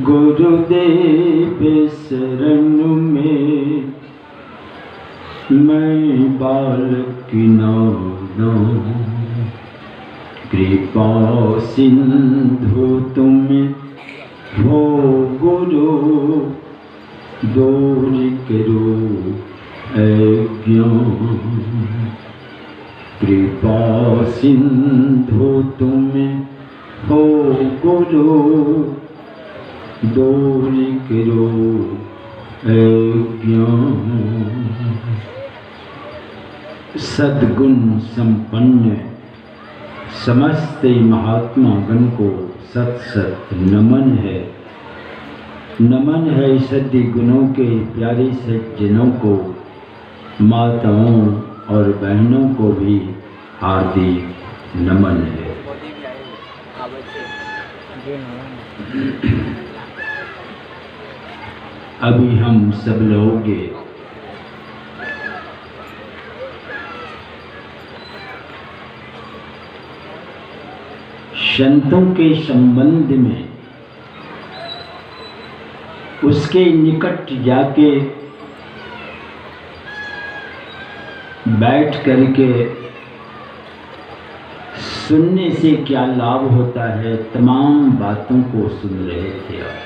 गुरुदेव शरण में मैं बालक नादां, कृपा सिंधु तुम हो गुरु, दूर करो अज्ञान। कृपा सिंधु तुम हो गुरु, दूर करो अज्ञान। सद्गुण संपन्न समस्त महात्मा गण को सत सत नमन है। नमन है सद्य गुणों के प्यारे सज्जनों को, माताओं और बहनों को भी हार्दिक नमन है। अभी हम सब लोग संतों के संबंध में उसके निकट जाके बैठ करके सुनने से क्या लाभ होता है, तमाम बातों को सुन रहे थे आप।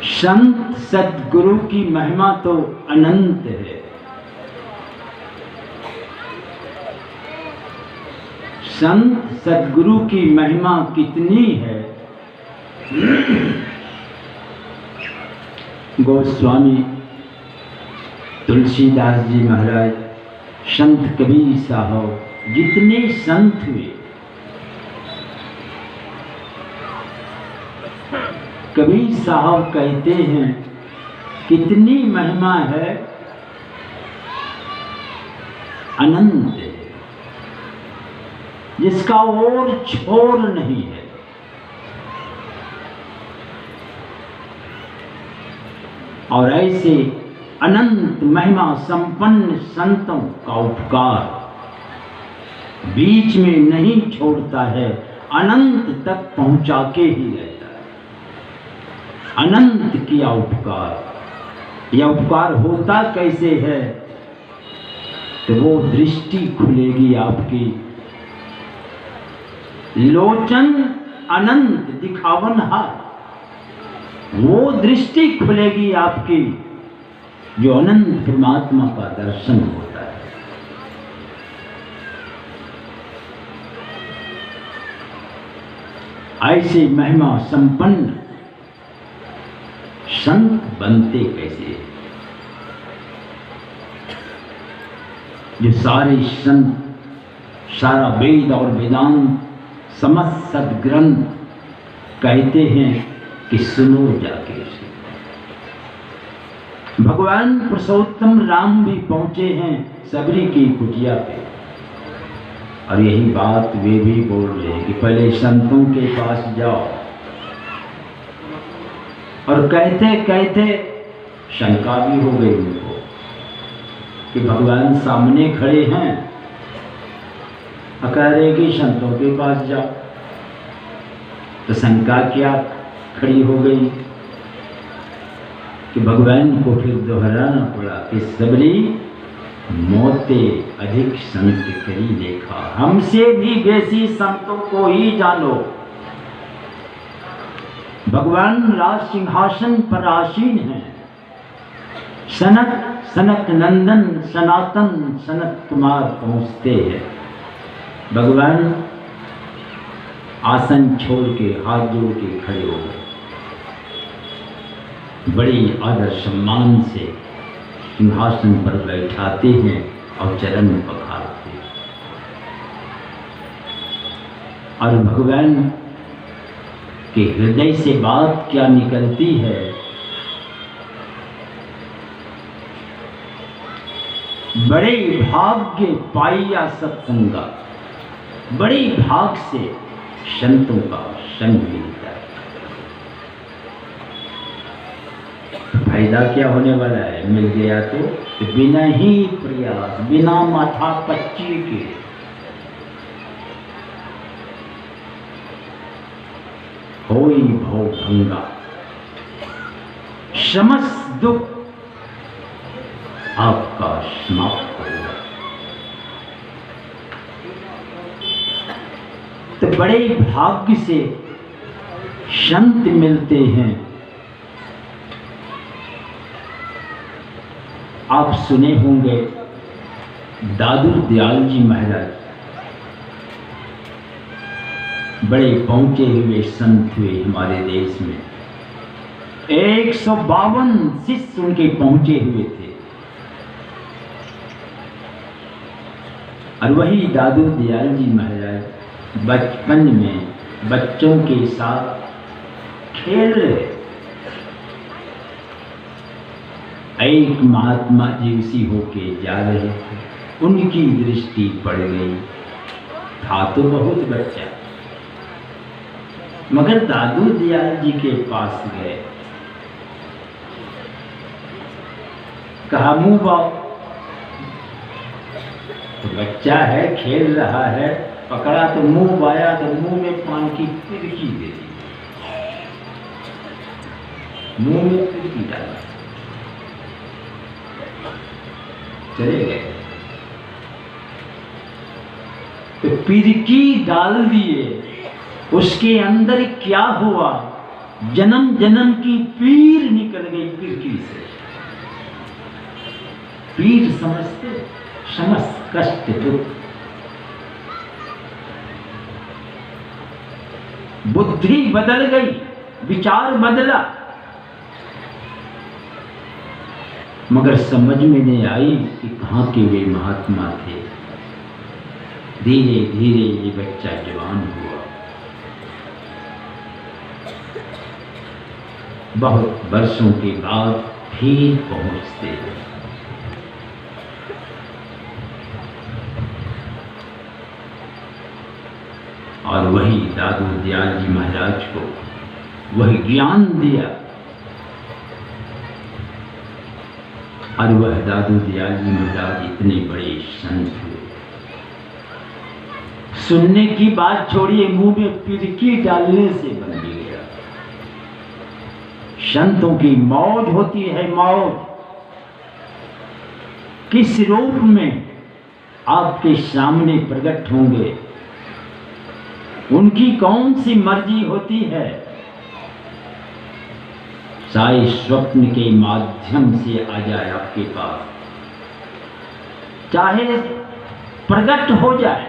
संत सद्गुरु की महिमा तो अनंत है। संत सद्गुरु की महिमा कितनी है। गोस्वामी तुलसीदास जी महाराज, संत कबीर साहब, जितने संत हुए, कबीर साहब कहते हैं कितनी महिमा है, अनंत है, जिसका और छोर नहीं है। और ऐसे अनंत महिमा संपन्न संतों का उपकार बीच में नहीं छोड़ता है, अनंत तक पहुंचा के ही रहता है। अनंत किया उपकार। यह उपकार होता कैसे है, तो वो दृष्टि खुलेगी आपकी। लोचन अनंत दिखावन हार, वो दृष्टि खुलेगी आपकी जो अनंत परमात्मा का दर्शन होता है। ऐसे महिमा संपन्न संत बनते कैसे, जो सारे संत, सारा वेद और वेदांत, समस्त सद्ग्रंथ कहते हैं कि सुनो जाके। भगवान पुरुषोत्तम राम भी पहुंचे हैं सबरी की कुटिया पे, और यही बात वे भी बोल रहे हैं कि पहले संतों के पास जाओ। और कहते कहते शंका भी हो गई उनको कि भगवान सामने खड़े हैं, कह रहे कि संतों के पास जाओ, तो शंका क्या खड़ी हो गई कि भगवान को फिर दोहराना पड़ा कि सबरी मोते अधिक संत करी देखा, हमसे भी बेसी संतों को ही जानो। भगवान राज सिंहासन पर आसीन हैं। सनक नंदन सनातन सनत कुमार पहुंचते हैं। भगवान आसन छोड़ के हाथ जोड़ के खड़े हो गए, बड़ी आदर सम्मान से सिंहासन पर बैठाते हैं और चरण पखारते हैं। और भगवान के हृदय से बात क्या निकलती है, बड़े भाग्य पाइया सत्संगा, बड़े भाग से संतों का संग मिलता है। फायदा क्या होने वाला है? मिल गया तो बिना ही प्रयास, बिना माथा पच्ची के होई भव भंगा, समस्त दुख आपका समाप्त होगा। तो बड़े भाग्य से संत मिलते हैं। आप सुने होंगे दादू दयाल जी महाराज बड़े पहुंचे हुए संत हुए हमारे देश में। 152 शिष्य उनके पहुंचे हुए थे। और वही दादू दयाल जी महाराज बचपन में बच्चों के साथ खेल रहे। एक महात्मा जी उसी होके जा रहे थे, उनकी दृष्टि पड़ गई। था तो बहुत बच्चा, मगर दादू दयाल जी के पास गए, कहा मुंह बाओ। तो बच्चा है, खेल रहा है, पकड़ा तो मुंह बाया तो मुंह में पान की पिरकी दे दी, मुंह में पिरकी डाला, चले गए। तो पिरकी डाल दिए, उसके अंदर क्या हुआ? जन्म जन्म की पीर निकल गई पिरकी से। पीर समझते, समस्त कष्ट दुख। बुद्धि बदल गई, विचार बदला, मगर समझ में नहीं आई कि कहाँ के वे महात्मा थे। धीरे धीरे ये बच्चा जवान हुआ, बहुत वर्षों के बाद फिर पहुंचते हैं। और वही दादू दयाल जी महाराज को वही ज्ञान दिया। और वह दादू दयाल जी महाराज इतने बड़े संत हुए। सुनने की बात छोड़िए, मुंह में पिरकी डालने से बन गया। संतों की मौज होती है, मौज। किस रूप में आपके सामने प्रकट होंगे, उनकी कौन सी मर्जी होती है। चाहे स्वप्न के माध्यम से आ जाए आपके पास, चाहे प्रकट हो जाए,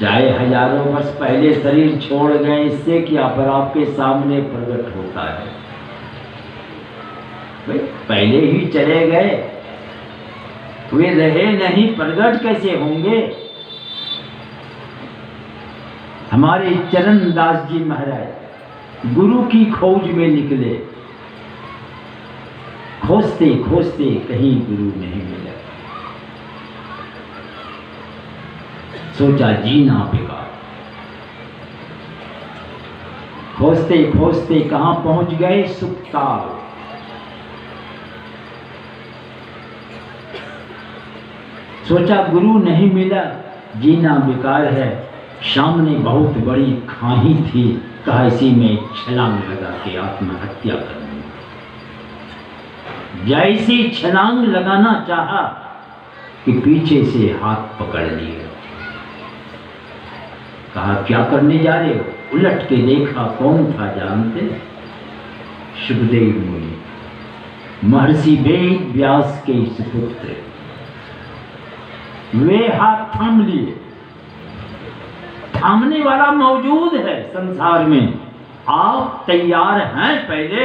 चाहे हजारों वर्ष पहले शरीर छोड़ गए, इससे क्या, पर आपके सामने प्रकट होता है। भाई पहले ही चले गए, वे रहे नहीं, प्रकट कैसे होंगे? हमारे चरणदास जी महाराज गुरु की खोज में निकले, खोजते खोजते कहीं गुरु नहीं मिला। सोचा जीना बेकार। खोजते खोजते कहां पहुंच गए? सुखताल। सोचा गुरु नहीं मिला, जीना बेकार है। सामने बहुत बड़ी खाई थी, कहा इसी में छलांग लगा के आत्महत्या करनी। जैसी छलांग लगाना चाहा कि पीछे से हाथ पकड़ लिया। कहा क्या करने जा रहे हो? उलट के देखा, कौन था जानते? सुखदेव मुनि, महर्षि वेद व्यास के सुपुत्र। वे हाथ थाम लिए। थामने वाला मौजूद है संसार में। आप तैयार हैं? पहले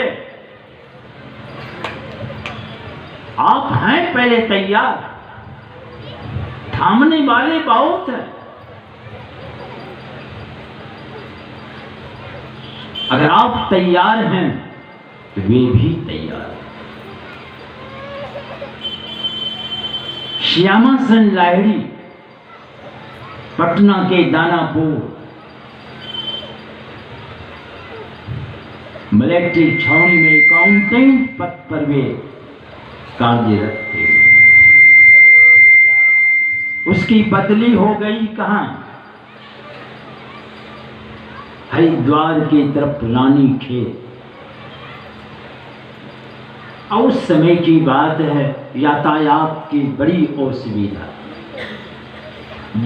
आप हैं पहले तैयार। थामने वाले बहुत हैं। अगर आप तैयार हैं तो वे भी तैयार हैं। श्यामा सन लाहिड़ी, पटना के दानापुर, मिलिट्री छावनी में अकाउंटेंट पद पर वे कार्यरत थे। उसकी बदली हो गई कहां? हरिद्वार की तरफ रानीखेत। और उस समय की बात है, यातायात की बड़ी असुविधा,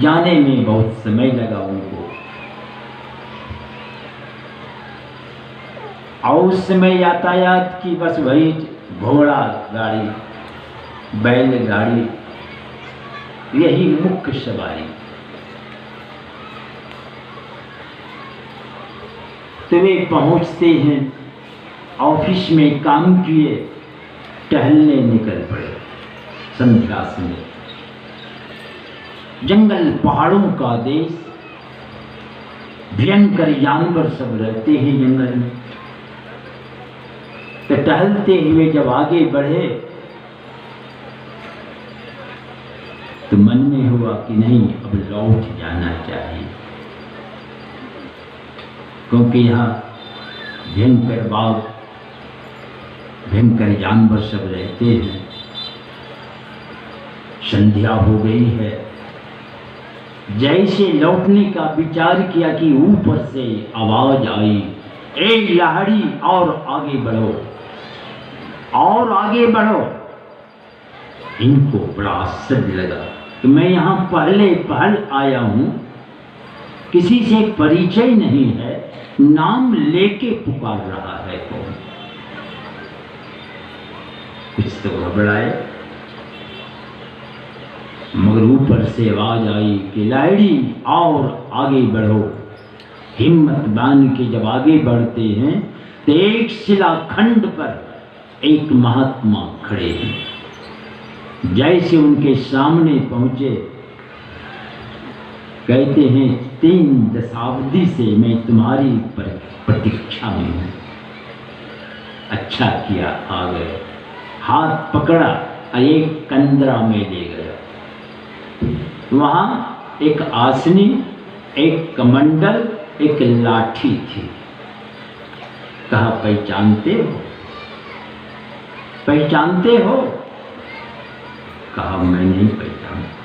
जाने में बहुत समय लगा उनको। और उस समय यातायात की बस वही घोड़ा गाड़ी, बैलगाड़ी, यही मुख्य सवारी। तो वे पहुंचते हैं, ऑफिस में काम किए, टहलने निकल पड़े संध्या समय। जंगल पहाड़ों का देश, भयंकर जानवर सब रहते हैं जंगल में। तो टहलते हुए जब आगे बढ़े तो मन में हुआ कि नहीं, अब लौट जाना चाहिए, क्योंकि यहाँ भयंकर बाघ, भयंकर जानवर सब रहते हैं। संध्या हो गई है। जैसे लौटने का विचार किया कि ऊपर से आवाज आई, ए लाहड़ी, और आगे बढ़ो, और आगे बढ़ो। इनको बड़ा आश्चर्य लगा कि मैं यहाँ पहल आया हूं, किसी से परिचय नहीं है, नाम लेके पुकार रहा है कौन? कुछ तो घबराए, मगर ऊपर से आवाज आई कि लाड़ी, और आगे बढ़ो। हिम्मत बांध के जब आगे बढ़ते हैं तो एक शिलाखंड पर एक महात्मा खड़े हैं। जैसे उनके सामने पहुंचे, कहते हैं 3 दशाब्दी से मैं तुम्हारी प्रतीक्षा में हूं। अच्छा किया आ गए। हाथ पकड़ा, एक कंदरा में ले गया। वहां एक आसनी, एक कमंडल, एक लाठी थी। कहा, पहचानते हो? पहचानते हो? कहा, मैं नहीं पहचानता।